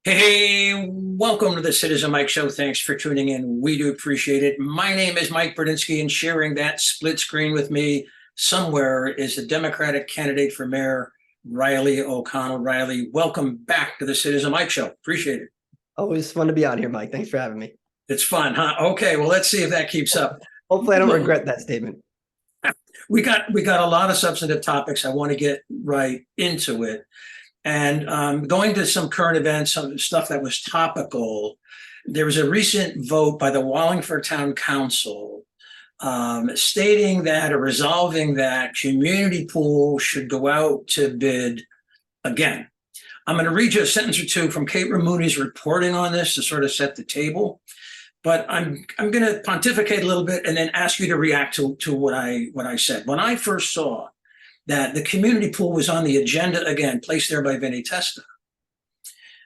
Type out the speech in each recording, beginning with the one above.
Hey, welcome to the Citizen Mike Show. Thanks for tuning in. We do appreciate it. My name is Mike Brudzinski, and sharing that split screen with me somewhere is the Democratic candidate for mayor, Riley O'Connell. Riley, welcome back to the Citizen Mike Show. Appreciate it. Always fun to be on here, Mike. Thanks for having me. It's fun, huh? Okay, well, let's see if that keeps up. Hopefully I don't regret that statement. We got a lot of substantive topics. I want to get right into it. And going to some current events, some stuff that was topical, there was a recent vote by the Wallingford Town Council stating that or resolving that community pool should go out to bid again. I'm going to read you a sentence or two from Kate Ramooney's reporting on this to sort of set the table. But I'm going to pontificate a little bit and then ask you to react to what I said. When I first saw that the community pool was on the agenda again, placed there by Vinnie Testa,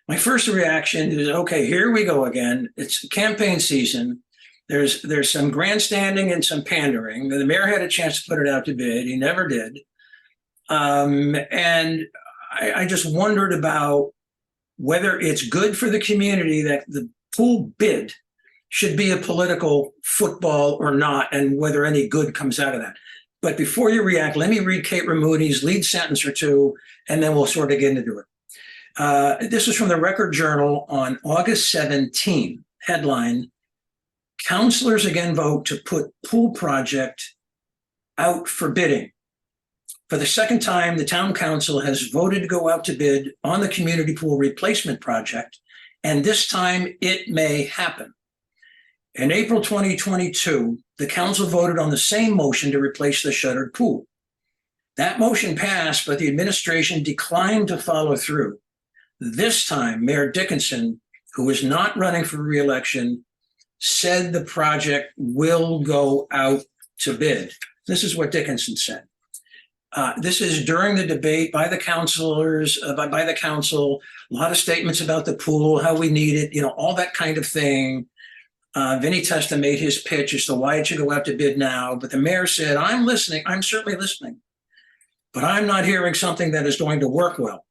my first reaction is, okay, here we go again. It's campaign season. There's some grandstanding and some pandering. The mayor had a chance to put it out to bid. He never did. And I just wondered about whether it's good for the community that the pool bid should be a political football or not, and whether any good comes out of that. But before you react, let me read Kate Ramooney's lead sentence or two, and then we'll sort of get into it. This is from the Record Journal on August 17. Headline, councilors again vote to put pool project out for bidding. For the second time, the town council has voted to go out to bid on the community pool replacement project, and this time it may happen. In April 2022, the council voted on the same motion to replace the shuttered pool. That motion passed, but the administration declined to follow through. This time, Mayor Dickinson, who is not running for re-election, said the project will go out to bid. This is what Dickinson said. This is during the debate by the councilors, by the council, a lot of statements about the pool, how we need it, all that kind of thing. Vinnie Testa made his pitch as to why it should go out to bid now, but the mayor said, I'm listening, I'm certainly listening, but I'm not hearing something that is going to work well.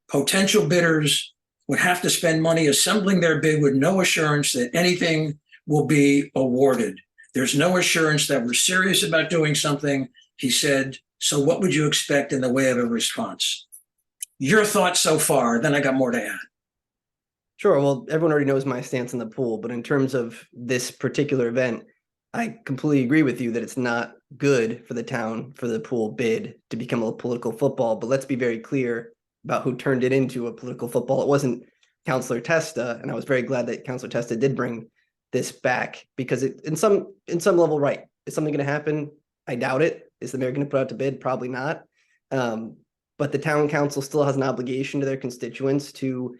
Potential bidders would have to spend money assembling their bid with no assurance that anything will be awarded. There's no assurance that we're serious about doing something, he said, so what would you expect in the way of a response? Your thoughts so far, then I got more to add. Sure. Well, everyone already knows my stance on the pool, but in terms of this particular event, I completely agree with you that it's not good for the town for the pool bid to become a political football. But let's be very clear about who turned it into a political football. It wasn't Councilor Testa, and I was very glad that Councilor Testa did bring this back because it, in some level, right? Is something going to happen? I doubt it. Is the mayor going to put out to bid? Probably not. But the town council still has an obligation to their constituents to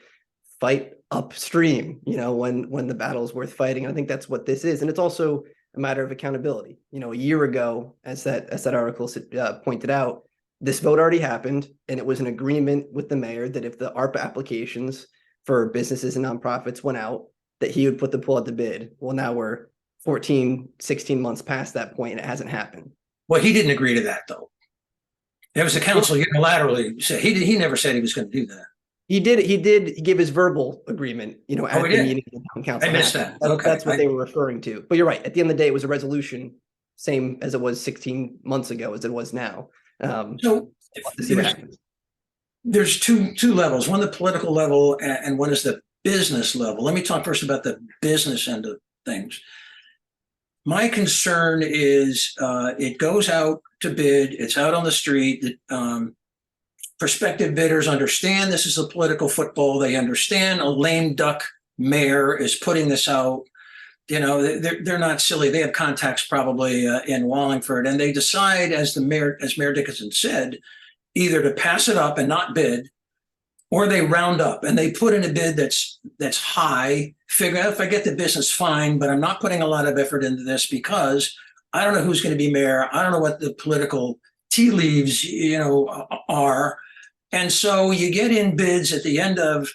fight upstream, when the battle is worth fighting. I think that's what this is. And it's also a matter of accountability. A year ago, as that article pointed out, this vote already happened, and it was an agreement with the mayor that if the ARPA applications for businesses and nonprofits went out, that he would put the pool at the bid. Well, now we're 14, 16 months past that point, and it hasn't happened. Well, he didn't agree to that, though. It was the council unilaterally said he never said he was going to do that. He gave his verbal agreement, at the meeting of the town council. I missed that. That's what they were referring to. But you're right. At the end of the day, it was a resolution, same as it was 16 months ago as it was now. So there's two levels, one the political level and one is the business level. Let me talk first about the business end of things. My concern is it goes out to bid. It's out on the street. Prospective bidders understand this is a political football. They understand a lame duck mayor is putting this out. They're not silly. They have contacts probably in Wallingford, and they decide, as Mayor Dickinson said, either to pass it up and not bid, or they round up and they put in a bid that's high. Figure out if I get the business, fine, but I'm not putting a lot of effort into this because I don't know who's going to be mayor. I don't know what the political tea leaves, are. And so you get in bids at the end of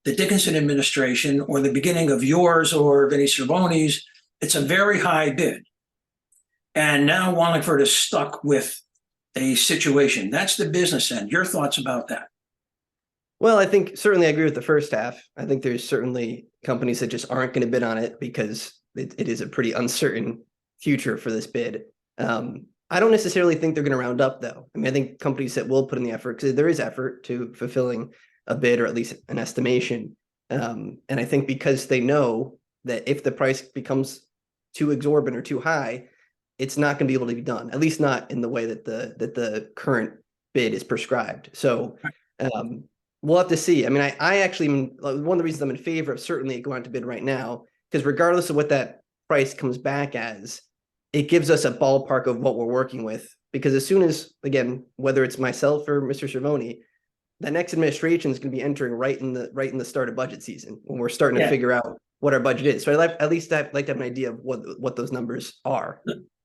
the Dickinson administration or the beginning of yours or Vinnie Cervone's. It's a very high bid. And now Wallingford is stuck with a situation. That's the business end. Your thoughts about that? Well, I think certainly I agree with the first half. I think there's certainly companies that just aren't going to bid on it because it is a pretty uncertain future for this bid. I don't necessarily think they're going to round up, though. I mean, I think companies that will put in the effort, because there is effort to fulfilling a bid or at least an estimation. And I think because they know that if the price becomes too exorbitant or too high, it's not going to be able to be done, at least not in the way that the current bid is prescribed. So we'll have to see. I mean, I actually, one of the reasons I'm in favor of certainly going out to bid right now, because regardless of what that price comes back as, it gives us a ballpark of what we're working with. Because as soon as, again, whether it's myself or Mr. Cervoni, the next administration is going to be entering right in the start of budget season when we're starting to figure out what our budget is. So at least I'd like to have an idea of what those numbers are.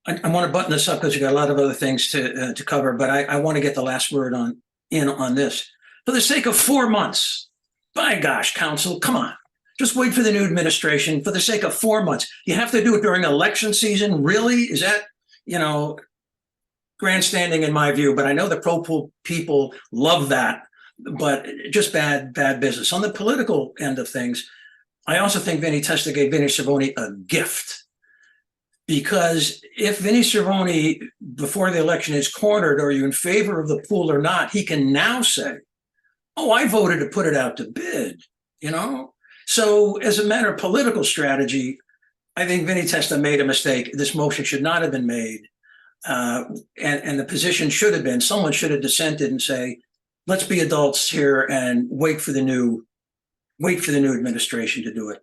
I want to button this up because you got a lot of other things to cover, but I want to get the last word on this. For the sake of 4 months, by gosh, council, come on. Just wait for the new administration for the sake of 4 months. You have to do it during election season. Really? Is that, grandstanding in my view? But I know the pro-pool people love that, but just bad business. On the political end of things, I also think Vinny Testa gave Vinny Cervoni a gift. Because if Vinny Cervoni, before the election, is cornered, are you in favor of the pool or not, he can now say, oh, I voted to put it out to bid, So as a matter of political strategy, I think Vinny Testa made a mistake. This motion should not have been made. And the position should have been, someone should have dissented and say, let's be adults here and wait for the new administration to do it.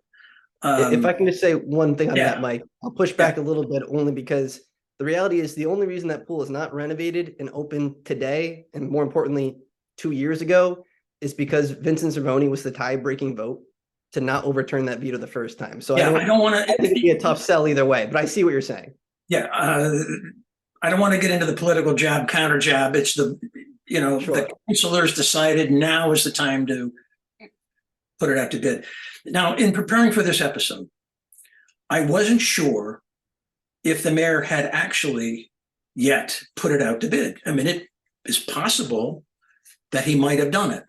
If I can just say one thing on that, Mike, I'll push back a little bit only because the reality is the only reason that pool is not renovated and open today, and more importantly, 2 years ago, is because Vincent Cervoni was the tie-breaking vote to not overturn that veto the first time. So I don't want to. I think it'd be a tough sell either way, but I see what you're saying. Yeah, I don't want to get into the political jab, counter jab. It's the the councilors decided now is the time to put it out to bid. Now, in preparing for this episode, I wasn't sure if the mayor had actually yet put it out to bid. I mean, it is possible that he might have done it.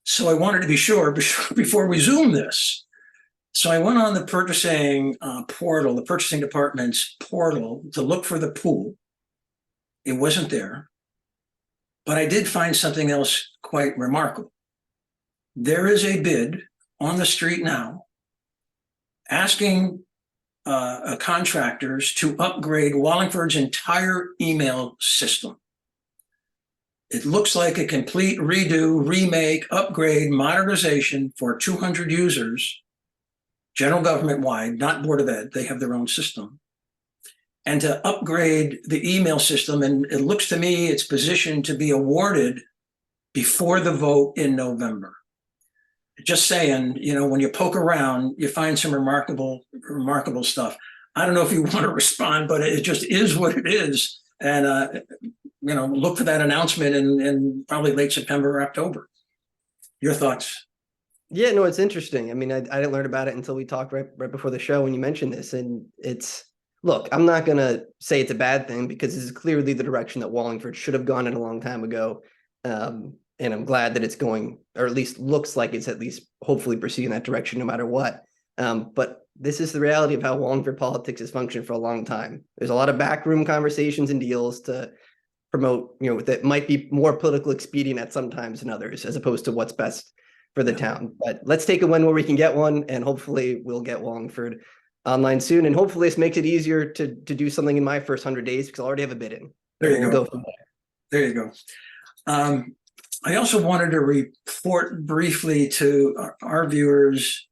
So I wanted to be sure before we Zoom this. So I went on the purchasing portal, the purchasing department's portal, to look for the pool. It wasn't there. But I did find something else quite remarkable. There is a bid on the street now asking contractors to upgrade Wallingford's entire email system. It looks like a complete redo, remake, upgrade, modernization for 200 users, general government wide, not Board of Ed. They have their own system. And to upgrade the email system, and it looks to me it's positioned to be awarded before the vote in November. Just saying, when you poke around, you find some remarkable stuff. I don't know if you want to respond, but it just is what it is. And, look for that announcement in probably late September or October. Your thoughts? Yeah, no, it's interesting. I mean, I didn't learn about it until we talked right before the show when you mentioned this. And look, I'm not going to say it's a bad thing because this is clearly the direction that Wallingford should have gone in a long time ago. And I'm glad that it's going, or at least looks like it's at least hopefully proceeding that direction no matter what. But this is the reality of how Wallingford politics has functioned for a long time. There's a lot of backroom conversations and deals to promote, that might be more political expedient at sometimes than others, as opposed to what's best for the town. But let's take a win where we can get one, and hopefully we'll get Wallingford online soon. And hopefully this makes it easier to do something in my first 100 days because I already have a bid in. There you go. There you go. I also wanted to report briefly to our viewers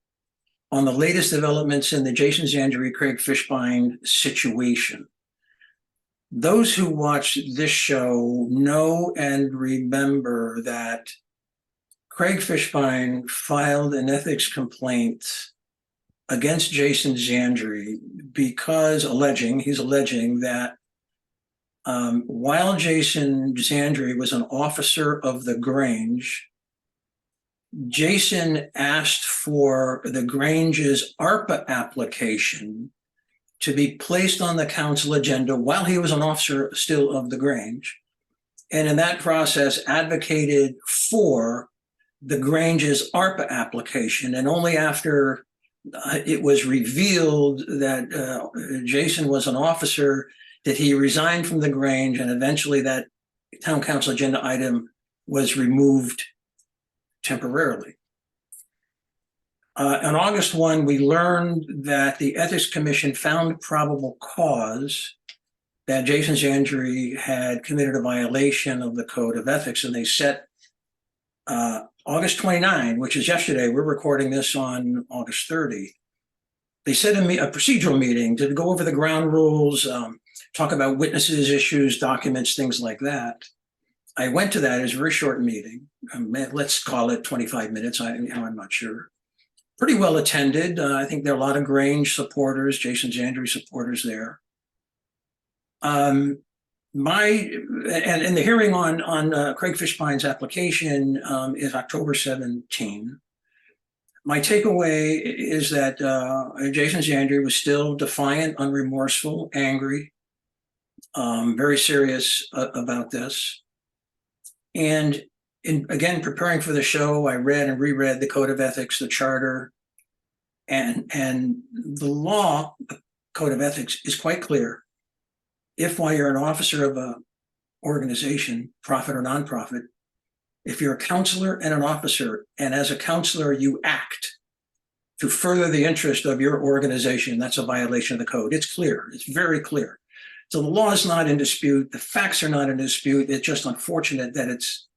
on the latest developments in the Jason Zandri, Craig Fishbein situation. Those who watch this show know and remember that Craig Fishbein filed an ethics complaint against Jason Zandri because he's alleging that while Jason Zandri was an officer of the Grange, Jason asked for the Grange's ARPA application to be placed on the council agenda while he was an officer still of the Grange. And in that process advocated for the Grange's ARPA application, and only after it was revealed that Jason was an officer did he resign from the Grange, and eventually that town council agenda item was removed temporarily. On August 1, we learned that the Ethics Commission found probable cause that Jason Zandri had committed a violation of the Code of Ethics, and they set August 29, which is yesterday. We're recording this on August 30. They set a procedural meeting to go over the ground rules, talk about witnesses, issues, documents, things like that. I went to that. It was a very short meeting. Let's call it 25 minutes. I'm not sure. Pretty well attended. I think there are a lot of Grange supporters, Jason Zandri supporters there. And the hearing on Craig Fishbein's application is October 17. My takeaway is that Jason Zandri was still defiant, unremorseful, angry, very serious about this. And again, preparing for the show, I read and reread the Code of Ethics, the Charter, and the law, the Code of Ethics, is quite clear. If while you're an officer of an organization, profit or nonprofit, if you're a counselor and an officer, and as a counselor you act to further the interest of your organization, that's a violation of the code. It's clear. It's very clear. So the law is not in dispute. The facts are not in dispute. It's just unfortunate that it's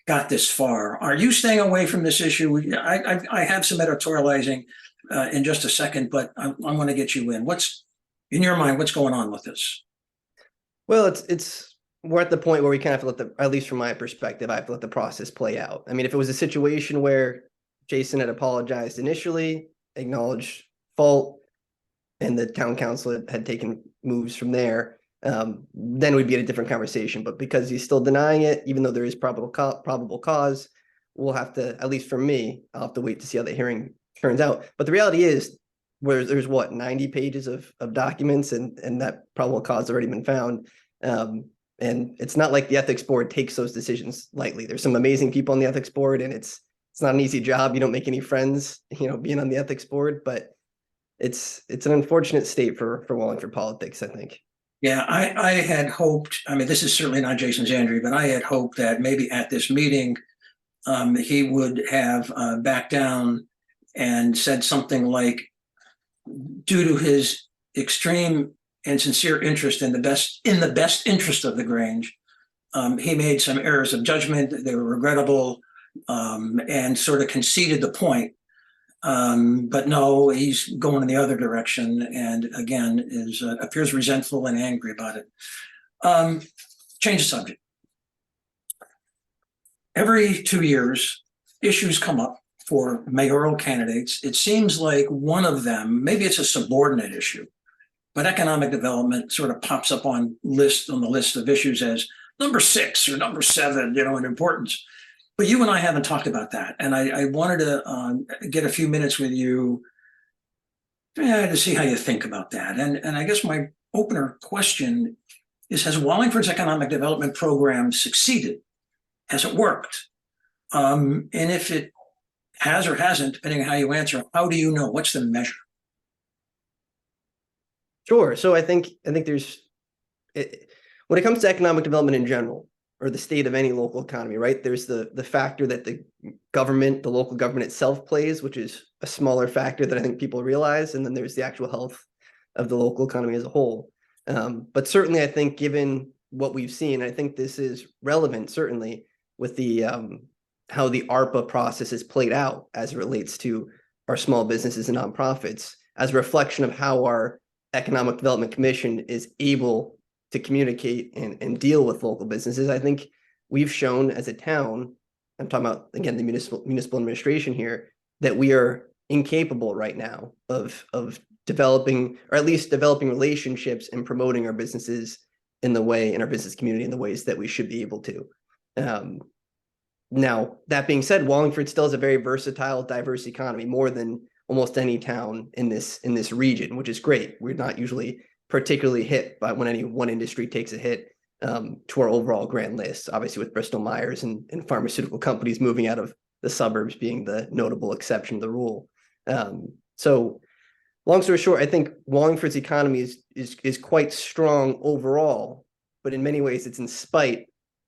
got this far. Are you staying away from this issue? I have some editorializing in just a second, but I want to get you in. What's in your mind? What's going on with this? Well, we're at the point where we kind of have to let at least from my perspective, I have to let the process play out. I mean, if it was a situation where Jason had apologized initially, acknowledged fault, and the town council had taken moves from there, then we'd be at a different conversation. But because he's still denying it, even though there is probable cause, we'll have to, at least for me, I'll have to wait to see how the hearing turns out. But the reality is, where there's what, 90 pages of documents, and that probable cause has already been found. And it's not like the ethics board takes those decisions lightly. There's some amazing people on the ethics board, and it's not an easy job. You don't make any friends, being on the ethics board, but it's an unfortunate state for Wallingford politics, I think. Yeah, I had hoped, I mean, this is certainly not Jason Zandri, but I had hoped that maybe at this meeting, he would have backed down and said something like, due to his extreme and sincere interest in the best interest of the Grange, he made some errors of judgment. They were regrettable, and sort of conceded the point. But no, he's going in the other direction, and again appears resentful and angry about it. Change the subject. Every 2 years, issues come up for mayoral candidates. It seems like one of them, maybe it's a subordinate issue, but economic development sort of pops up on the list of issues as number 6 or number 7, in importance. But you and I haven't talked about that, and I wanted to get a few minutes with you to see how you think about that. And I guess my opener question is: has Wallingford's economic development program succeeded? Has it worked? And if it has or hasn't, depending on how you answer, how do you know? What's the measure? Sure. So I think there's, when it comes to economic development in general, or the state of any local economy, right? There's the factor that the local government itself plays, which is a smaller factor that I think people realize. And then there's the actual health of the local economy as a whole. But certainly I think, given what we've seen, I think this is relevant, certainly, with the how the ARPA process is played out as it relates to our small businesses and nonprofits, as a reflection of how our Economic Development Commission is able to communicate and deal with local businesses. I think we've shown as a town, I'm talking about, again, the municipal administration here, that we are incapable right now of developing, or at least developing relationships and promoting our businesses in our business community in the ways that we should be able to. Now, that being said, Wallingford still has a very versatile, diverse economy, more than almost any town in this region, which is great. We're not usually particularly hit by when any one industry takes a hit. to our overall grand list, obviously with Bristol Myers and pharmaceutical companies moving out of the suburbs being the notable exception to the rule. So long story short, I think Wallingford's economy is quite strong overall, but in many ways it's in spite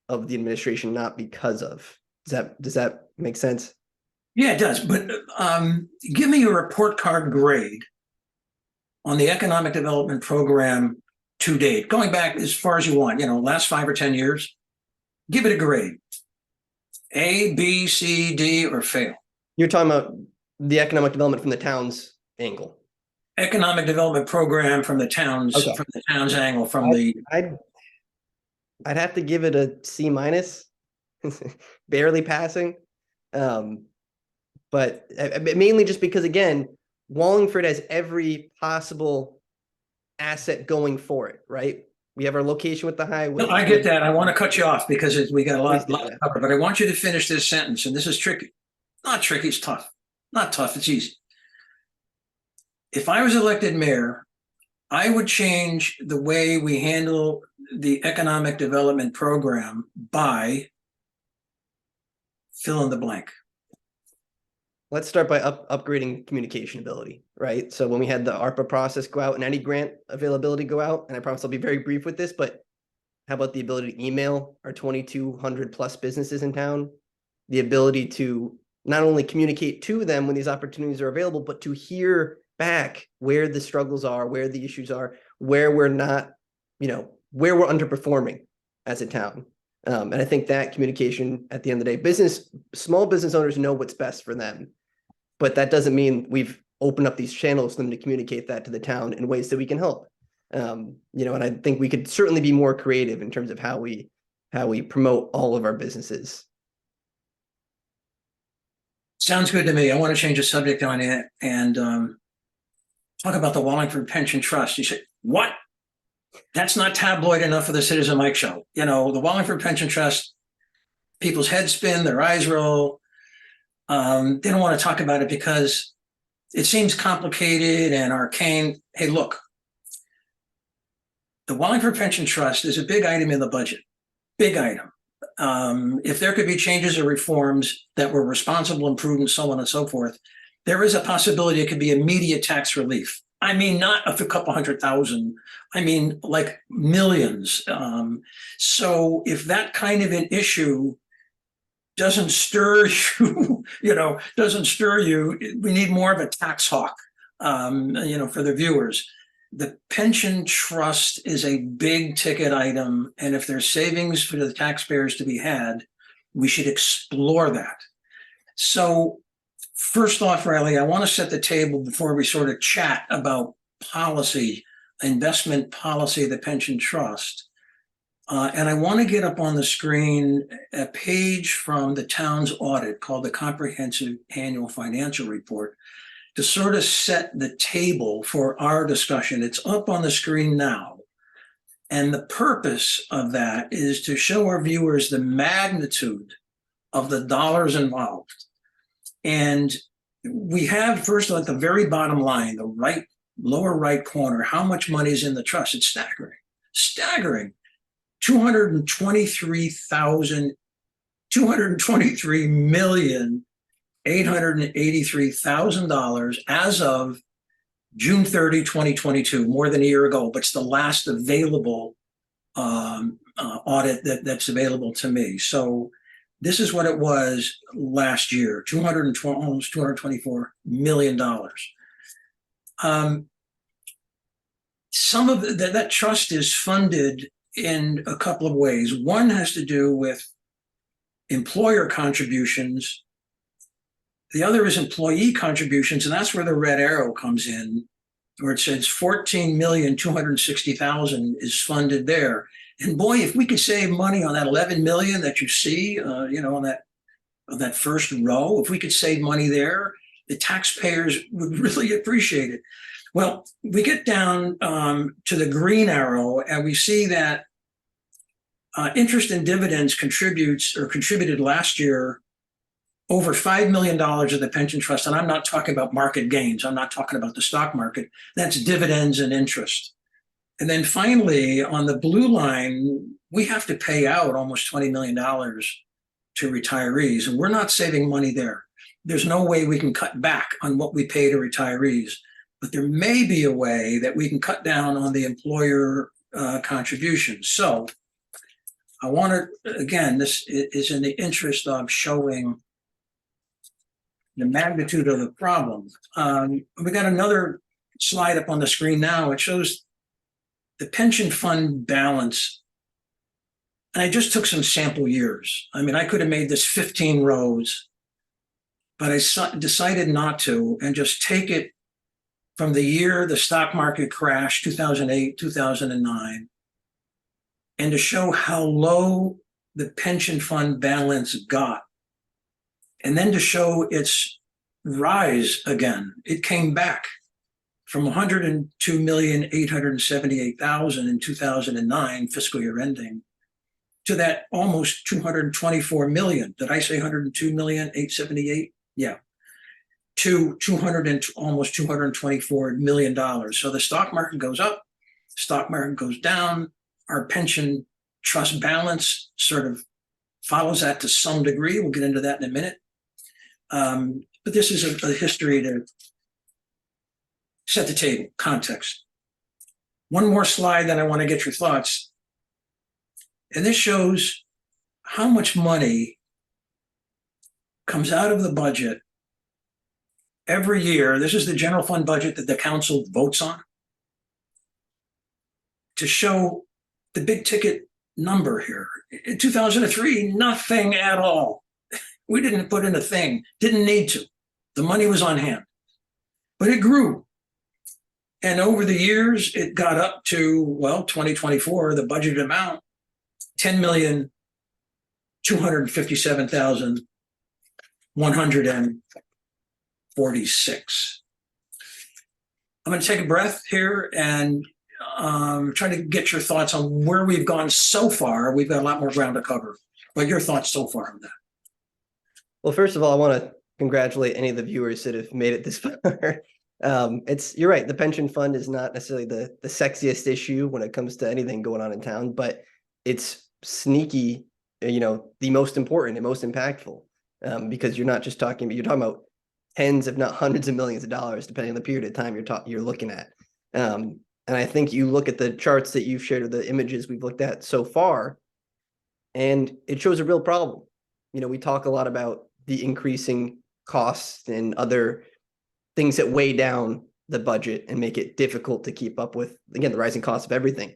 of the administration, not because of. Does that make sense? Yeah, it does. But give me a report card grade on the economic development program to date, going back as far as you want, last 5 or 10 years. Give it a grade. A, B, C, D, or fail. You're talking about the economic development from the town's angle. Economic development program from the town's angle, I'd have to give it a C minus, barely passing. But mainly just because, again, Wallingford has every possible asset going for it, right? We have our location with the highway. No, I get that. I want to cut you off because we got a lot to cover, but I want you to finish this sentence, and this is tricky. Not tricky, it's tough. Not tough, it's easy. If I was elected mayor, I would change the way we handle the economic development program by fill in the blank. Let's start by upgrading communication ability, right? So when we had the ARPA process go out and any grant availability go out, and I promise I'll be very brief with this, but how about the ability to email our 2,200 plus businesses in town? The ability to not only communicate to them when these opportunities are available, but to hear back where the struggles are, where the issues are, where we're not, where we're underperforming as a town. And I think that communication at the end of the day, small business owners know what's best for them, but that doesn't mean we've opened up these channels for them to communicate that to the town in ways that we can help. And I think we could certainly be more creative in terms of how we promote all of our businesses. Sounds good to me. I want to change the subject on it and talk about the Wallingford Pension Trust. You say, what? That's not tabloid enough for the Citizen Mike show. The Wallingford Pension Trust, people's heads spin, their eyes roll. They don't want to talk about it because it seems complicated and arcane. Hey, look, the Wallingford Pension Trust is a big item in the budget, big item. If there could be changes or reforms that were responsible and prudent, so on and so forth, there is a possibility it could be immediate tax relief. I mean, not a couple 100,000. I mean, like millions. So if that kind of an issue doesn't stir you, we need more of a tax hawk, for the viewers. The pension trust is a big ticket item. And if there's savings for the taxpayers to be had, we should explore that. So first off, Riley, I want to set the table before we sort of chat about policy, investment policy of the pension trust. And I want to get up on the screen a page from the town's audit called the Comprehensive Annual Financial Report to sort of set the table for our discussion. It's up on the screen now. And the purpose of that is to show our viewers the magnitude of the dollars involved. And we have, first at the very bottom line, the lower right corner, how much money is in the trust. It's staggering. $223,883,000 as of June 30, 2022, more than a year ago, but it's the last available audit that's available to me. So this is what it was last year, almost $224 million. Some of that trust is funded in a couple of ways. One has to do with employer contributions. The other is employee contributions, and that's where the red arrow comes in, where it says $14,260,000 is funded there. And boy, if we could save money on that 11 million that you see, on that first row, if we could save money there, the taxpayers would really appreciate it. Well, we get down to the green arrow, and we see that interest and dividends contributed last year over $5 million of the pension trust. And I'm not talking about market gains. I'm not talking about the stock market. That's dividends and interest. And then finally, on the blue line, we have to pay out almost $20 million to retirees, and we're not saving money there. There's no way we can cut back on what we pay to retirees, but there may be a way that we can cut down on the employer contributions. So I want to, again, this is in the interest of showing the magnitude of the problem. We got another slide up on the screen now. It shows the pension fund balance. And I just took some sample years. I mean, I could have made this 15 rows, but I decided not to and just take it from the year the stock market crashed, 2008, 2009, and to show how low the pension fund balance got. And then to show its rise again. It came back from 102,878,000 in 2009, fiscal year ending, to that almost 224 million. Did I say 102,878,000? Yeah. To almost $224 million. So the stock market goes up, stock market goes down. Our pension trust balance sort of follows that to some degree. We'll get into that in a minute. But this is a history to set the table, context. One more slide, then I want to get your thoughts. And this shows how much money comes out of the budget every year. This is the general fund budget that the council votes on, to show the big ticket number here. In 2003, nothing at all. We didn't put in a thing, didn't need to. The money was on hand, but it grew. And over the years, it got up to, well, 2024, the budgeted amount, 10,257,146. I'm going to take a breath here and try to get your thoughts on where we've gone so far. We've got a lot more ground to cover, but your thoughts so far on that. Well, first of all, I want to congratulate any of the viewers that have made it this far. You're right. The pension fund is not necessarily the sexiest issue when it comes to anything going on in town, but it's sneaky, the most important and most impactful, because you're not just talking, but you're talking about tens, if not hundreds of millions of dollars, depending on the period of time you're looking at. And I think you look at the charts that you've shared, or the images we've looked at so far, and it shows a real problem. We talk a lot about the increasing costs and other things that weigh down the budget and make it difficult to keep up with, again, the rising cost of everything.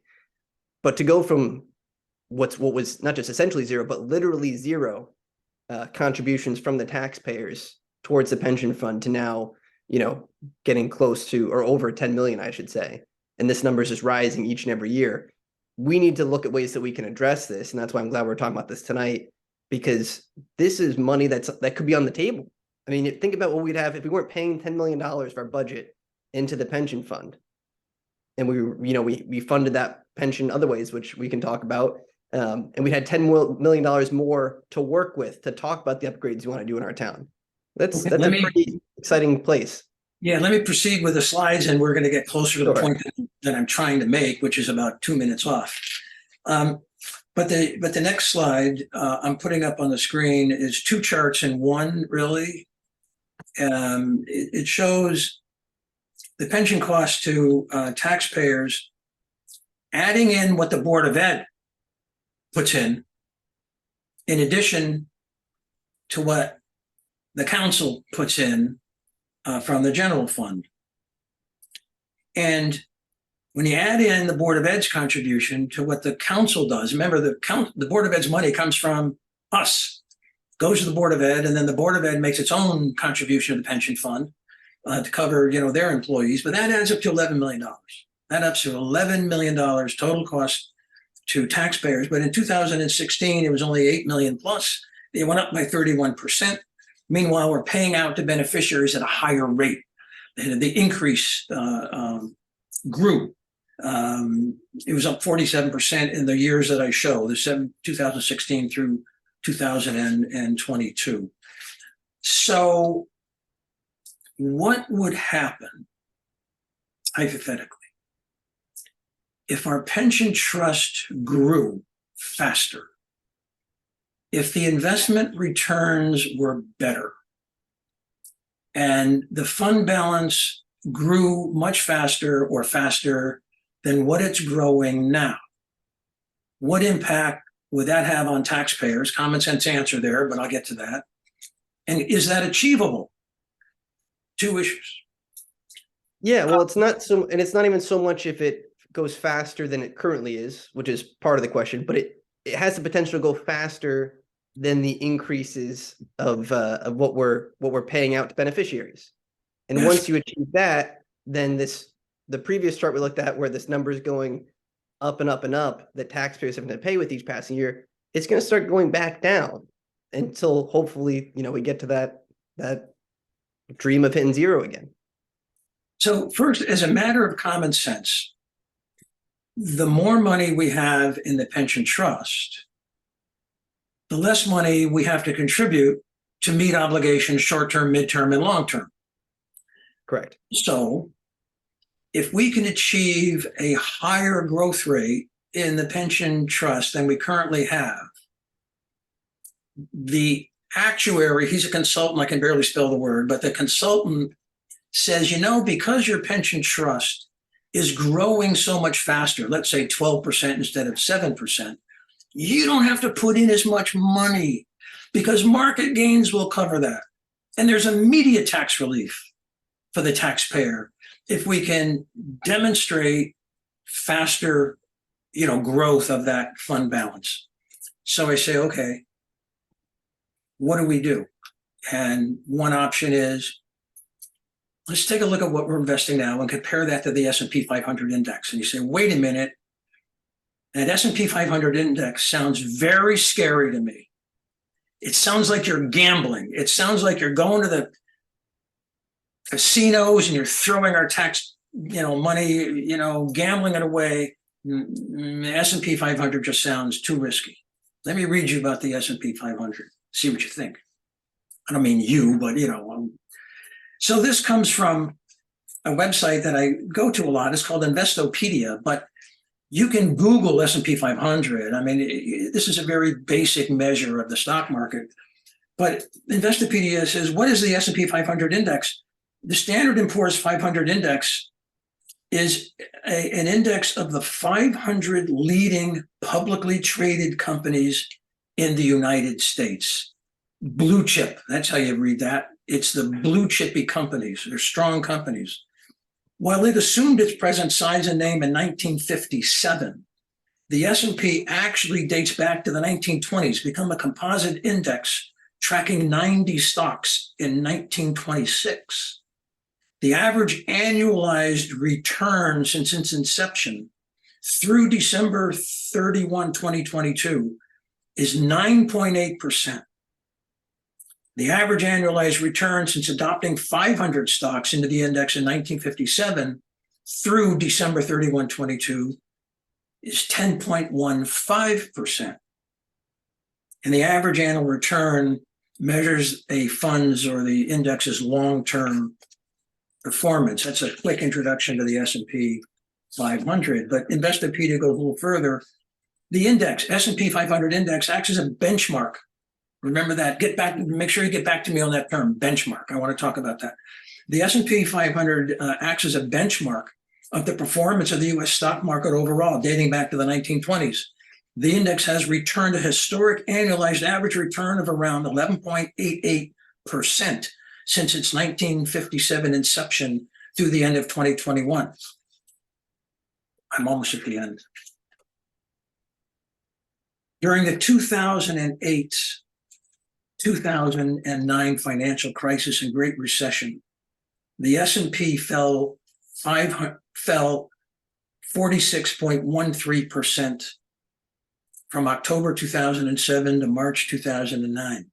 But to go from what was not just essentially zero, but literally zero contributions from the taxpayers towards the pension fund to now, getting close to, or over 10 million, I should say. And this number is just rising each and every year. We need to look at ways that we can address this. And that's why I'm glad we're talking about this tonight, because this is money that could be on the table. I mean, think about what we'd have if we weren't paying $10 million of our budget into the pension fund. And we funded that pension other ways, which we can talk about. And we had $10 million more to work with to talk about the upgrades we want to do in our town. That's a pretty exciting place. Yeah, let me proceed with the slides, and we're going to get closer to the point that I'm trying to make, which is about 2 minutes off. But the next slide I'm putting up on the screen is two charts in one, really. It shows the pension cost to taxpayers, adding in what the Board of Ed puts in addition to what the council puts in from the general fund. And when you add in the Board of Ed's contribution to what the council does, remember the Board of Ed's money comes from us, goes to the Board of Ed, and then the Board of Ed makes its own contribution to the pension fund to cover, their employees. But that adds up to $11 million. That adds up to $11 million total cost to taxpayers. But in 2016, it was only 8 million plus. It went up by 31%. Meanwhile, we're paying out to beneficiaries at a higher rate. And the increase grew. It was up 47% in the years that I show, 2016 through 2022. So what would happen, hypothetically, if our pension trust grew faster, if the investment returns were better, and the fund balance grew much faster or faster than what it's growing now, what impact would that have on taxpayers? Common sense answer there, but I'll get to that. And is that achievable? Two issues. Yeah, well, it's not so, and it's not even so much if it goes faster than it currently is, which is part of the question, but it has the potential to go faster than the increases of what we're paying out to beneficiaries. And Yes. once you achieve that, then the previous chart we looked at where this number is going up and up and up, that taxpayers have to pay with each passing year, it's going to start going back down until hopefully, we get to that dream of hitting zero again. So first, as a matter of common sense, the more money we have in the pension trust, the less money we have to contribute to meet obligations short-term, midterm, and long-term. Correct. So if we can achieve a higher growth rate in the pension trust than we currently have, the actuary, he's a consultant, I can barely spell the word, but the consultant says, because your pension trust is growing so much faster, let's say 12% instead of 7%, you don't have to put in as much money because market gains will cover that. And there's immediate tax relief for the taxpayer if we can demonstrate faster, growth of that fund balance. So I say, okay, what do we do? And one option is, let's take a look at what we're investing now and compare that to the S&P 500 index. And you say, wait a minute, that S&P 500 index sounds very scary to me. It sounds like you're gambling. It sounds like you're going to the casinos and you're throwing our tax, money, gambling it away. S&P 500 just sounds too risky. Let me read you about the S&P 500. See what you think. I don't mean you, but so this comes from a website that I go to a lot. It's called Investopedia, but you can Google S&P 500. I mean, this is a very basic measure of the stock market. But Investopedia says, what is the S&P 500 index? The Standard & Poor's 500 index is an index of the 500 leading publicly traded companies in the United States. Blue chip, that's how you read that. It's the blue chippy companies. They're strong companies. While it assumed its present size and name in 1957, the S&P actually dates back to the 1920s, become a composite index tracking 90 stocks in 1926. The average annualized return since its inception through December 31, 2022 is 9.8%. The average annualized return since adopting 500 stocks into the index in 1957 through December 31, 22 is 10.15%. And the average annual return measures a fund's or the index's long-term performance. That's a quick introduction to the S&P 500, but Investopedia goes a little further. The index, S&P 500 index, acts as a benchmark. Remember that. Make sure you get back to me on that term, benchmark. I want to talk about that. The S&P 500 acts as a benchmark of the performance of the U.S. stock market overall, dating back to the 1920s. The index has returned a historic annualized average return of around 11.88% since its 1957 inception through the end of 2021. I'm almost at the end. During the 2008-2009 financial crisis and Great Recession, the S&P fell 46.13% from October 2007 to March 2009.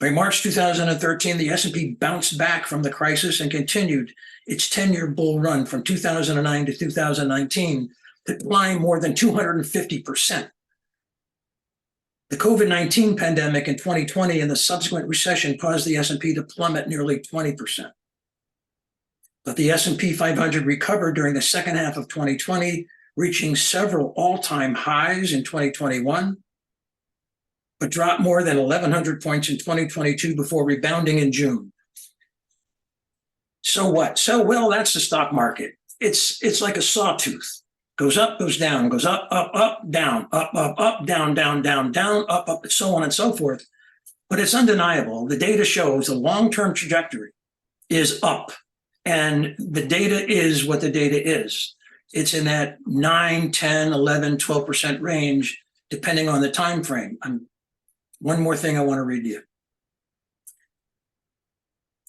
By March 2013, the S&P bounced back from the crisis and continued its 10-year bull run from 2009 to 2019 to climb more than 250%. The COVID-19 pandemic in 2020 and the subsequent recession caused the S&P to plummet nearly 20%. But the S&P 500 recovered during the second half of 2020, reaching several all-time highs in 2021, but dropped more than 1,100 points in 2022 before rebounding in June. So what? So, well, that's the stock market. It's like a sawtooth. Goes up, goes down, goes up, down, up, down, down, up, so on and so forth. But it's undeniable. The data shows the long-term trajectory is up. And the data is what the data is. It's in that 9, 10, 11, 12% range, depending on the time frame. One more thing I want to read to you.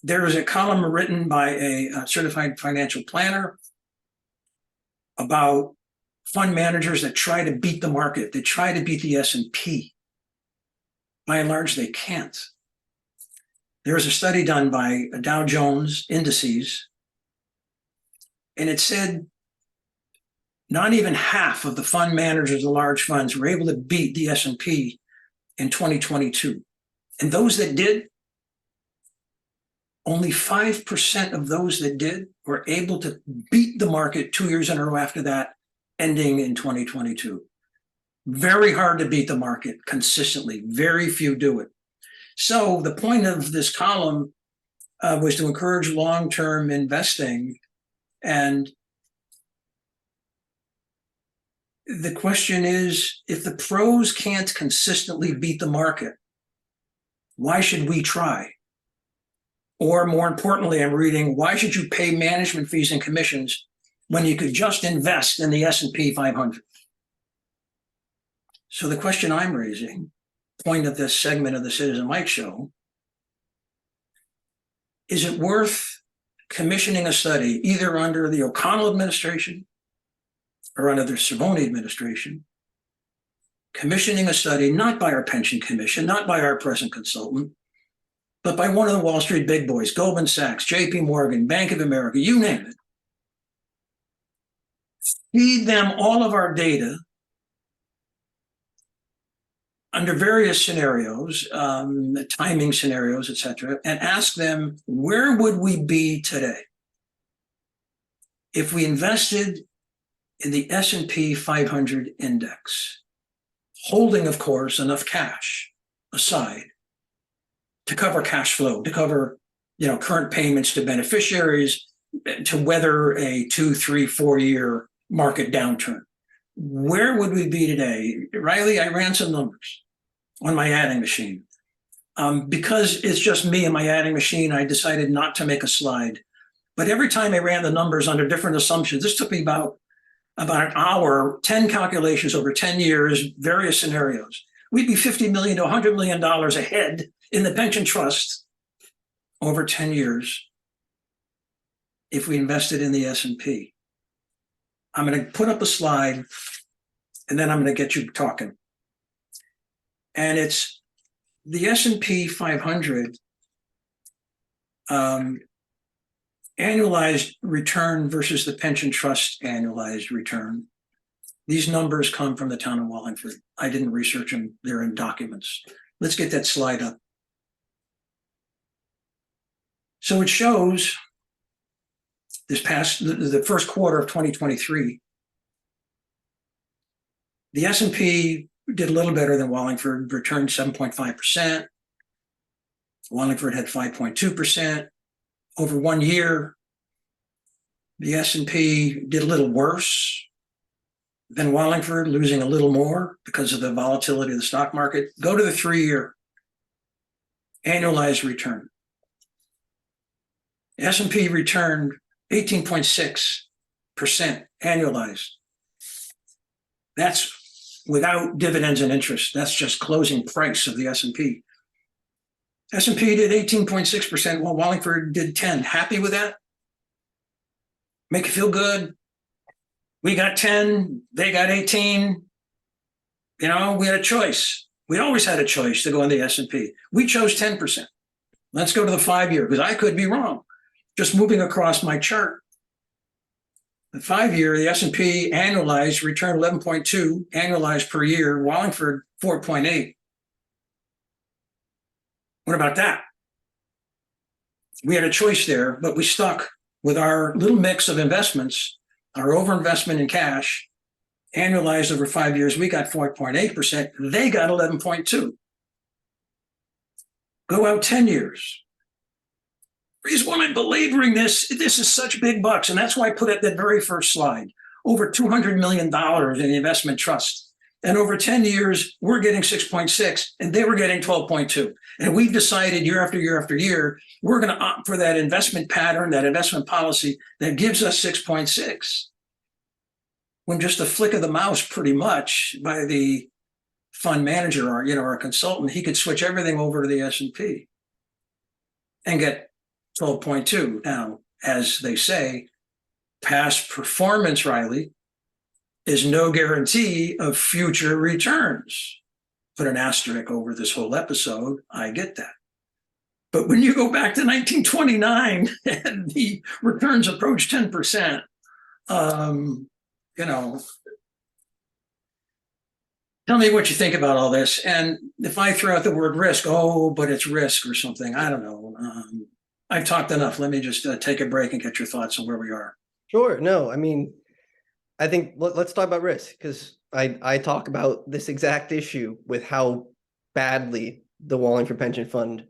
There is a column written by a certified financial planner about fund managers that try to beat the market. They try to beat the S&P. By and large, they can't. There was a study done by Dow Jones Indices, and it said not even half of the fund managers of large funds were able to beat the S&P in 2022. And those that did, only 5% of those that did were able to beat the market 2 years in a row after that, ending in 2022. Very hard to beat the market consistently. Very few do it. So the point of this column was to encourage long-term investing. And the question is, if the pros can't consistently beat the market, why should we try? Or more importantly, I'm reading, why should you pay management fees and commissions when you could just invest in the S&P 500? So the question I'm raising, point of this segment of the Citizen Mike Show, is it worth commissioning a study either under the O'Connell administration or under the Cervoni administration, commissioning a study not by our pension commission, not by our present consultant, but by one of the Wall Street big boys, Goldman Sachs, JP Morgan, Bank of America, you name it. Feed them all of our data under various scenarios, timing scenarios, et cetera, and ask them, where would we be today if we invested in the S&P 500 index, holding, of course, enough cash aside to cover cash flow, to cover, current payments to beneficiaries, to weather a 2, 3, 4 year market downturn? Where would we be today? Riley, I ran some numbers on my adding machine. Because it's just me and my adding machine, I decided not to make a slide. But every time I ran the numbers under different assumptions, this took me about an hour, 10 calculations over 10 years, various scenarios. We'd be $50 million to $100 million ahead in the pension trust over 10 years if we invested in the S&P. I'm going to put up a slide, and then I'm going to get you talking. And it's the S&P 500 annualized return versus the pension trust annualized return. These numbers come from the town of Wallingford. I didn't research them. They're in documents. Let's get that slide up. So it shows the first quarter of 2023, the S&P did a little better than Wallingford, returned 7.5%. Wallingford had 5.2%. Over 1 year, the S&P did a little worse than Wallingford, losing a little more because of the volatility of the stock market. Go to the 3-year annualized return. The S&P returned 18.6% annualized. That's without dividends and interest. That's just closing price of the S&P. S&P did 18.6%, while Wallingford did 10. Happy with that? Make you feel good? We got 10, they got 18. We had a choice. We always had a choice to go in the S&P. We chose 10%. Let's go to the 5-year, because I could be wrong. Just moving across my chart. The 5-year, the S&P annualized returned 11.2 annualized per year. Wallingford 4.8. What about that? We had a choice there, but we stuck with our little mix of investments, our overinvestment in cash, annualized over 5 years, we got 4.8%. They got 11.2. Go out 10 years. The reason why I'm belaboring this is such big bucks, and that's why I put up that very first slide. Over $200 million in the investment trust. And over 10 years, we're getting 6.6, and they were getting 12.2. And we've decided year after year after year, we're going to opt for that investment pattern, that investment policy that gives us 6.6. When just a flick of the mouse, pretty much, by the fund manager or or a consultant, he could switch everything over to the S&P and get 12.2. Now, as they say, past performance, Riley, is no guarantee of future returns. Put an asterisk over this whole episode. I get that. But when you go back to 1929 and the returns approach 10%, tell me what you think about all this. And if I throw out the word risk, oh, but it's risk or something, I don't know. I've talked enough. Let me just take a break and get your thoughts on where we are. Sure. No, I mean, I think let's talk about risk, because I talk about this exact issue with how badly the Wallingford Pension Fund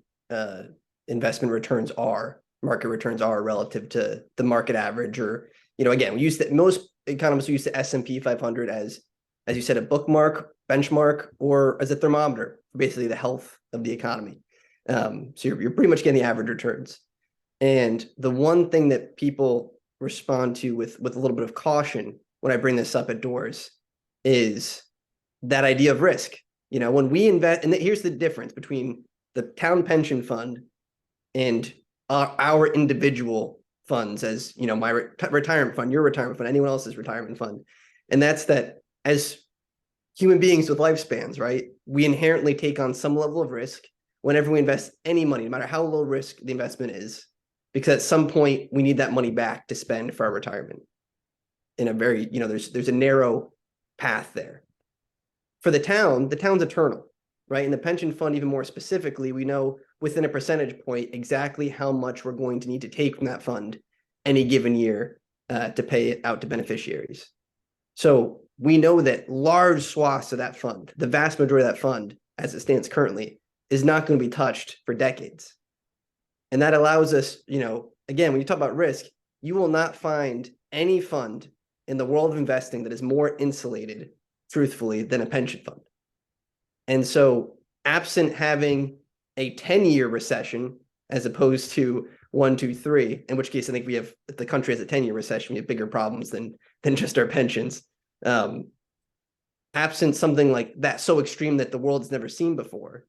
investment returns are, market returns are relative to the market average. Or, again, most economists use the S&P 500 as you said, a bookmark, benchmark, or as a thermometer for basically the health of the economy. So you're pretty much getting the average returns. And the one thing that people respond to with a little bit of caution when I bring this up at doors is that idea of risk. When we invest, and here's the difference between the town pension fund and our individual funds, as my retirement fund, your retirement fund, anyone else's retirement fund. And that's that as human beings with lifespans, right? We inherently take on some level of risk whenever we invest any money, no matter how low risk the investment is, because at some point we need that money back to spend for our retirement. In a very, there's a narrow path there. For the town's eternal, right? In the pension fund, even more specifically, we know within a percentage point exactly how much we're going to need to take from that fund any given year to pay it out to beneficiaries. So we know that large swaths of that fund, the vast majority of that fund, as it stands currently, is not going to be touched for decades. And that allows us, again, when you talk about risk, you will not find any fund in the world of investing that is more insulated, truthfully, than a pension fund. And so absent having a 10-year recession, as opposed to 1, 2, 3, in which case I think if the country has a 10-year recession, we have bigger problems than just our pensions. Absent something like that so extreme that the world's never seen before,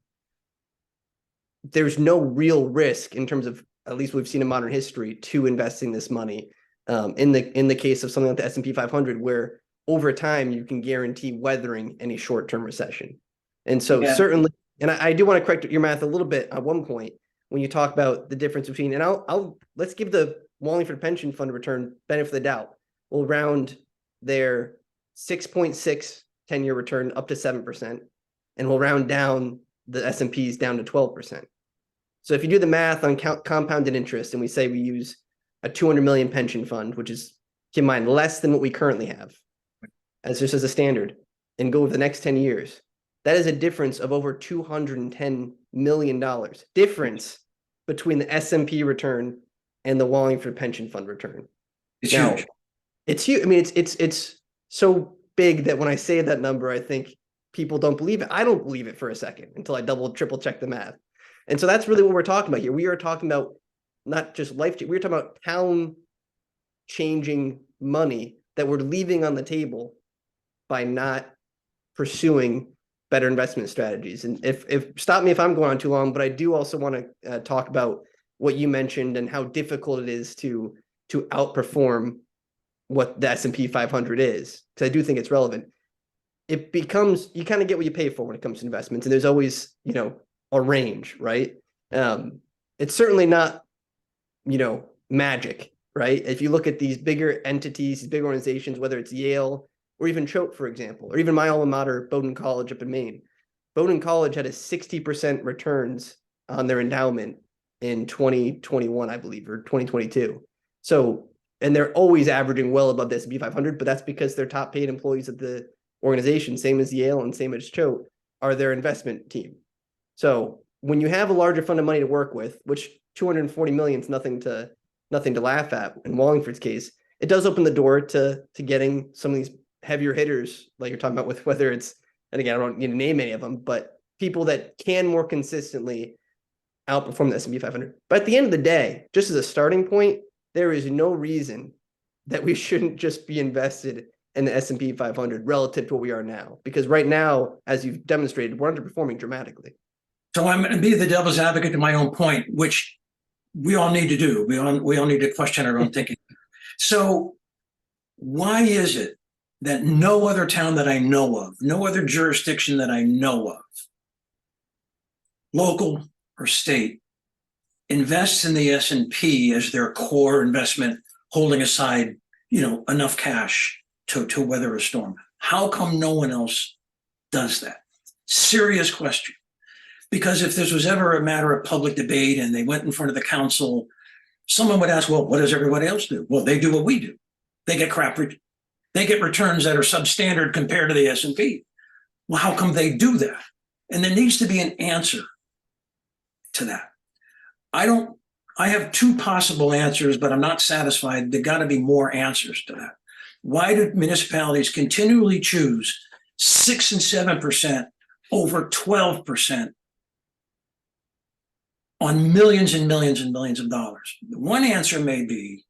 there's no real risk in terms of, at least we've seen in modern history, to investing this money. In the case of something like the S&P 500, where over time you can guarantee weathering any short-term recession. And so certainly, and I do want to correct your math a little bit at one point when you talk about the difference between, and let's give the Wallingford Pension Fund return benefit of the doubt. We'll round their 6.6 10-year return up to 7%, and we'll round down the S&Ps down to 12%. So if you do the math on compounded interest, and we say we use a 200 million pension fund, which is, keep in mind, less than what we currently have, as just as a standard, and go over the next 10 years, that is a difference of over $210 million difference between the S&P return and the Wallingford Pension Fund return. It's huge. It's huge. I mean, it's so big that when I say that number, I think people don't believe it. I don't believe it for a second until I triple check the math. And so that's really what we're talking about here. We are talking about not just life, we're talking about town changing money that we're leaving on the table by not pursuing better investment strategies. And if stop me if I'm going on too long, but I do also want to talk about what you mentioned and how difficult it is to outperform what the S&P 500 is, because I do think it's relevant. It becomes, you kind of get what you pay for when it comes to investments, and there's always, a range, right? It's certainly not, magic, right? If you look at these bigger entities, these big organizations, whether it's Yale or even Choate, for example, or even my alma mater, Bowdoin College up in Maine. Bowdoin College had a 60% returns on their endowment in 2021, I believe, or 2022. So, and they're always averaging well above the S&P 500, but that's because they're top paid employees of the organization, same as Yale and same as Choate, are their investment team. So when you have a larger fund of money to work with, which 240 million is nothing to laugh at in Wallingford's case, it does open the door to getting some of these heavier hitters, like you're talking about, with whether it's, and again, I don't need to name any of them, but people that can more consistently outperform the S&P 500. But at the end of the day, just as a starting point, there is no reason that we shouldn't just be invested in the S&P 500 relative to what we are now. Because right now, as you've demonstrated, we're underperforming dramatically. So I'm going to be the devil's advocate to my own point, which we all need to do. We all need to question our own thinking. So why is it that no other town that I know of, no other jurisdiction that I know of, local or state, invests in the S&P as their core investment, holding aside, enough cash to weather a storm? How come no one else does that? Serious question. Because if this was ever a matter of public debate and they went in front of the council, someone would ask, well, what does everybody else do? Well, they do what we do. They get they get returns that are substandard compared to the S&P. Well, how come they do that? And there needs to be an answer to that. I have two possible answers, but I'm not satisfied. There got to be more answers to that. Why do municipalities continually choose 6 and 7% over 12% on millions and millions and millions of dollars? One answer may be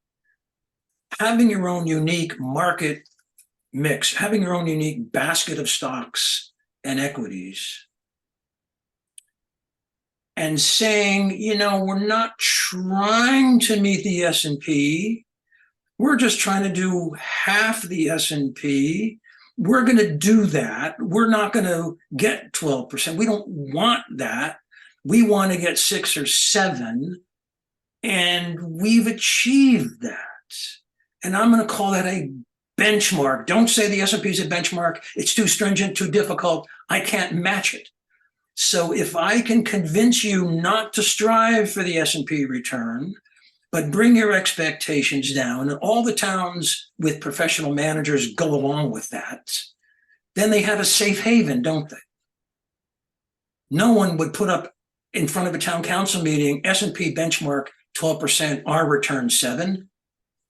having your own unique market mix, having your own unique basket of stocks and equities, and saying, we're not trying to meet the S&P. We're just trying to do half the S&P. We're going to do that. We're not going to get 12%. We don't want that. We want to get 6 or 7. And we've achieved that. And I'm going to call that a benchmark. Don't say the S&P is a benchmark. It's too stringent, too difficult. I can't match it. So if I can convince you not to strive for the S&P return, but bring your expectations down, and all the towns with professional managers go along with that, then they have a safe haven, don't they? No one would put up in front of a town council meeting, S&P benchmark 12%, our return 7.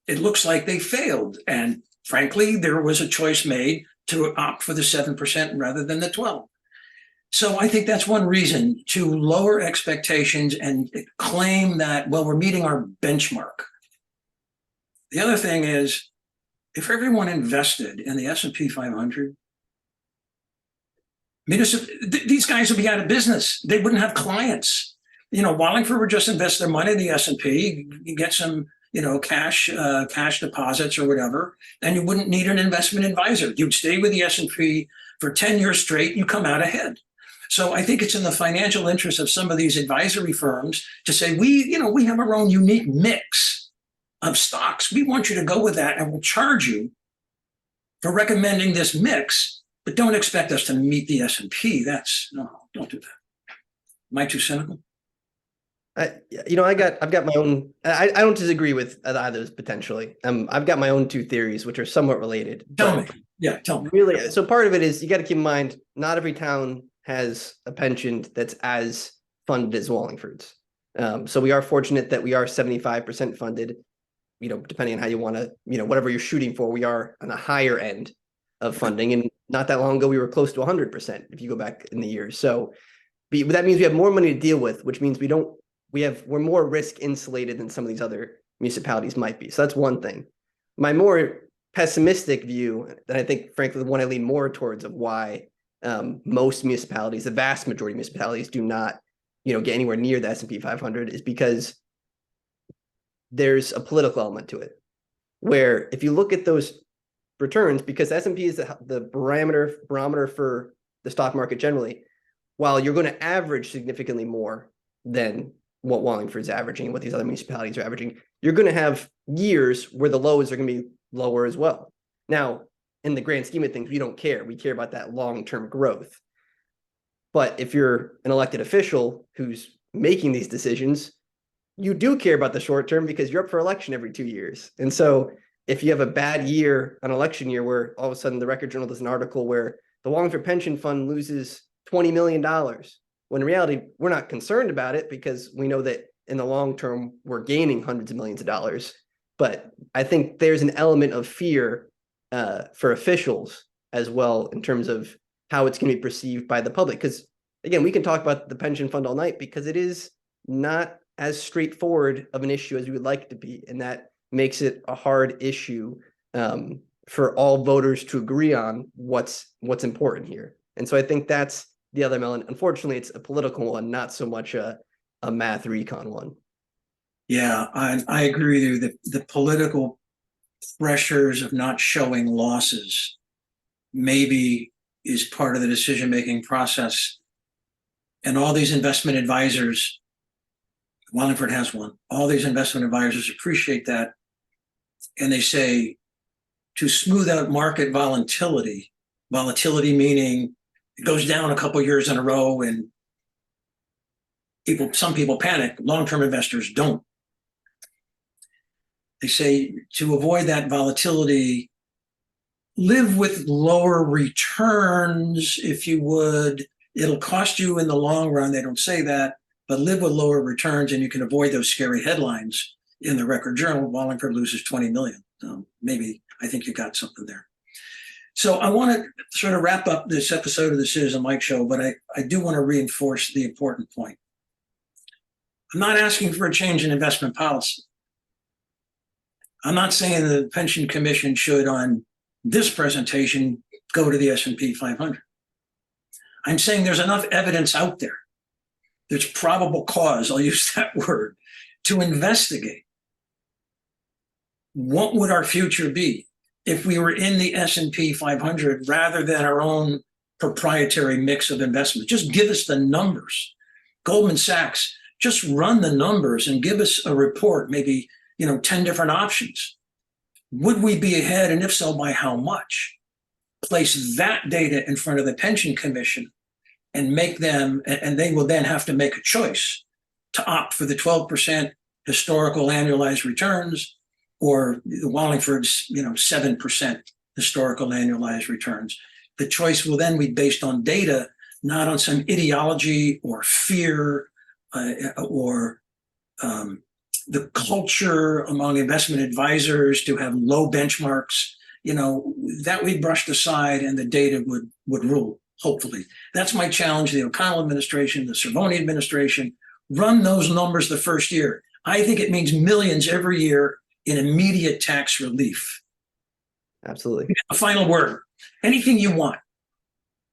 It looks like they failed. And frankly, there was a choice made to opt for the 7% rather than the 12. So I think that's one reason to lower expectations and claim that, well, we're meeting our benchmark. The other thing is, if everyone invested in the S&P 500, these guys would be out of business. They wouldn't have clients. Wallingford would just invest their money in the S&P, you get some, cash deposits or whatever, and you wouldn't need an investment advisor. You'd stay with the S&P for 10 years straight, you come out ahead. So I think it's in the financial interest of some of these advisory firms to say, we have our own unique mix of stocks. We want you to go with that, and we'll charge you for recommending this mix, but don't expect us to meet the S&P. No, don't do that. Am I too cynical? I've got my own. I don't disagree with either of those potentially. I've got my own two theories, which are somewhat related. Tell me. Yeah, tell me. Really, so part of it is you got to keep in mind, not every town has a pension that's as funded as Wallingford's. So we are fortunate that we are 75% funded, depending on how you want to, whatever you're shooting for, we are on a higher end of funding. And not that long ago, we were close to 100% if you go back in the years. So that means we have more money to deal with, which means we're more risk insulated than some of these other municipalities might be. So that's one thing. My more pessimistic view, and I think, frankly, the one I lean more towards of why most municipalities, the vast majority of municipalities, do not, get anywhere near the S&P 500 is because there's a political element to it. Where if you look at those returns, because S&P is the barometer for the stock market generally, while you're going to average significantly more than what Wallingford's averaging, what these other municipalities are averaging, you're going to have years where the lows are going to be lower as well. Now, in the grand scheme of things, we don't care. We care about that long-term growth. But if you're an elected official who's making these decisions, you do care about the short term because you're up for election every 2 years. And so if you have a bad year, an election year, where all of a sudden the Record Journal does an article where the Wallingford Pension Fund loses $20 million, when in reality, we're not concerned about it because we know that in the long term, we're gaining hundreds of millions of dollars. But I think there's an element of fear for officials as well in terms of how it's going to be perceived by the public. Because again, we can talk about the pension fund all night because it is not as straightforward of an issue as we would like it to be. And that makes it a hard issue for all voters to agree on what's important here. And so I think that's the other element. Unfortunately, it's a political one, not so much a math recon one. Yeah, I agree with you that the political pressures of not showing losses maybe is part of the decision-making process. And all these investment advisors, Wallingford has one, all these investment advisors appreciate that. And they say, to smooth out market volatility meaning it goes down a couple of years in a row and some people panic, long-term investors don't. They say to avoid that volatility, live with lower returns if you would. It'll cost you in the long run. They don't say that, but live with lower returns and you can avoid those scary headlines in the Record Journal. Wallingford loses 20 million. Maybe I think you got something there. So I want to sort of wrap up this episode of the Citizen Mike Show, but I do want to reinforce the important point. I'm not asking for a change in investment policy. I'm not saying the Pension Commission should, on this presentation, go to the S&P 500. I'm saying there's enough evidence out there. There's probable cause, I'll use that word, to investigate what would our future be if we were in the S&P 500 rather than our own proprietary mix of investments. Just give us the numbers. Goldman Sachs, just run the numbers and give us a report, maybe 10 different options. Would we be ahead, and if so, by how much? Place that data in front of the Pension Commission and make them, and they will then have to make a choice to opt for the 12% historical annualized returns or Wallingford's 7% historical annualized returns. The choice will then be based on data, not on some ideology or fear or the culture among investment advisors to have low benchmarks. That we brushed aside and the data would rule, hopefully. That's my challenge to the O'Connell administration, the Cervoni administration. Run those numbers the first year. I think it means millions every year in immediate tax relief. Absolutely. A final word. Anything you want.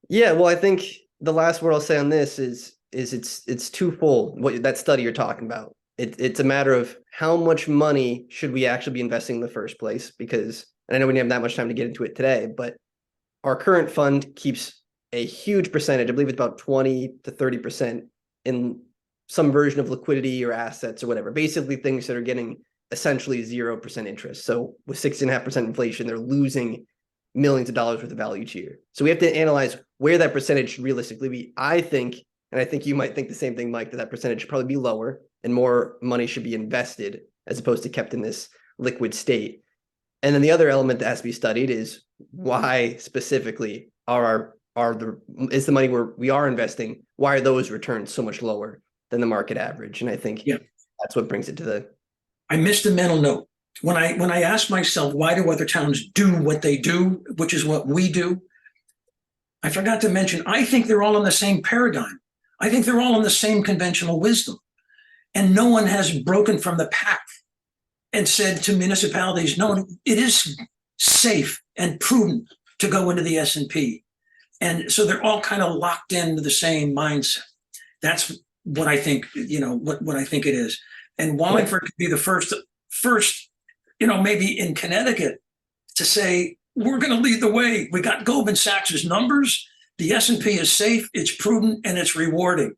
Yeah, well, I think the last word I'll say on this is it's twofold. What that study you're talking about. It's a matter of how much money should we actually be investing in the first place? Because, and I know we didn't have that much time to get into it today, but our current fund keeps a huge percentage, I believe it's about 20 to 30% in some version of liquidity or assets or whatever, basically things that are getting essentially 0% interest. So with 6.5% inflation, they're losing millions of dollars worth of value each year. So we have to analyze where that percentage should realistically be. I think, and I think you might think the same thing, Mike, that percentage should probably be lower and more money should be invested as opposed to kept in this liquid state. And then the other element that has to be studied is why specifically is the money where we are investing, why are those returns so much lower than the market average? And I think that's what brings it to the. I missed a mental note. When I ask myself, why do other towns do what they do, which is what we do? I forgot to mention, I think they're all in the same paradigm. I think they're all in the same conventional wisdom. And no one has broken from the pack and said to municipalities, no, it is safe and prudent to go into the S&P. And so they're all kind of locked into the same mindset. That's what I think, what I think it is. And Wallingford could be the first, maybe in Connecticut to say, we're going to lead the way. We got Goldman Sachs's numbers. The S&P is safe, it's prudent, and it's rewarding.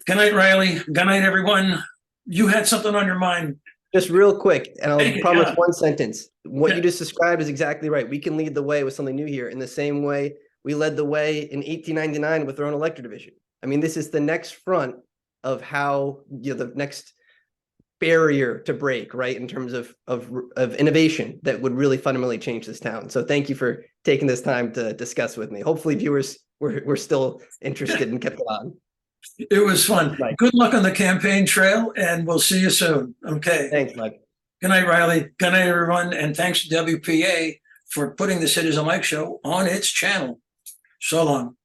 Good night, Riley. Good night, everyone. You had something on your mind. Just real quick, and I'll promise one sentence. What you just described is exactly right. We can lead the way with something new here in the same way we led the way in 1899 with our own electric division. I mean, this is the next front of how the next barrier to break, right? In terms of innovation that would really fundamentally change this town. So thank you for taking this time to discuss with me. Hopefully viewers were still interested and kept it on. It was fun. Mike. Good luck on the campaign trail, and we'll see you soon. Okay. Thanks, Mike. Good night, Riley. Good night, everyone. And thanks to WPA for putting the Citizen Mike Show on its channel. So long.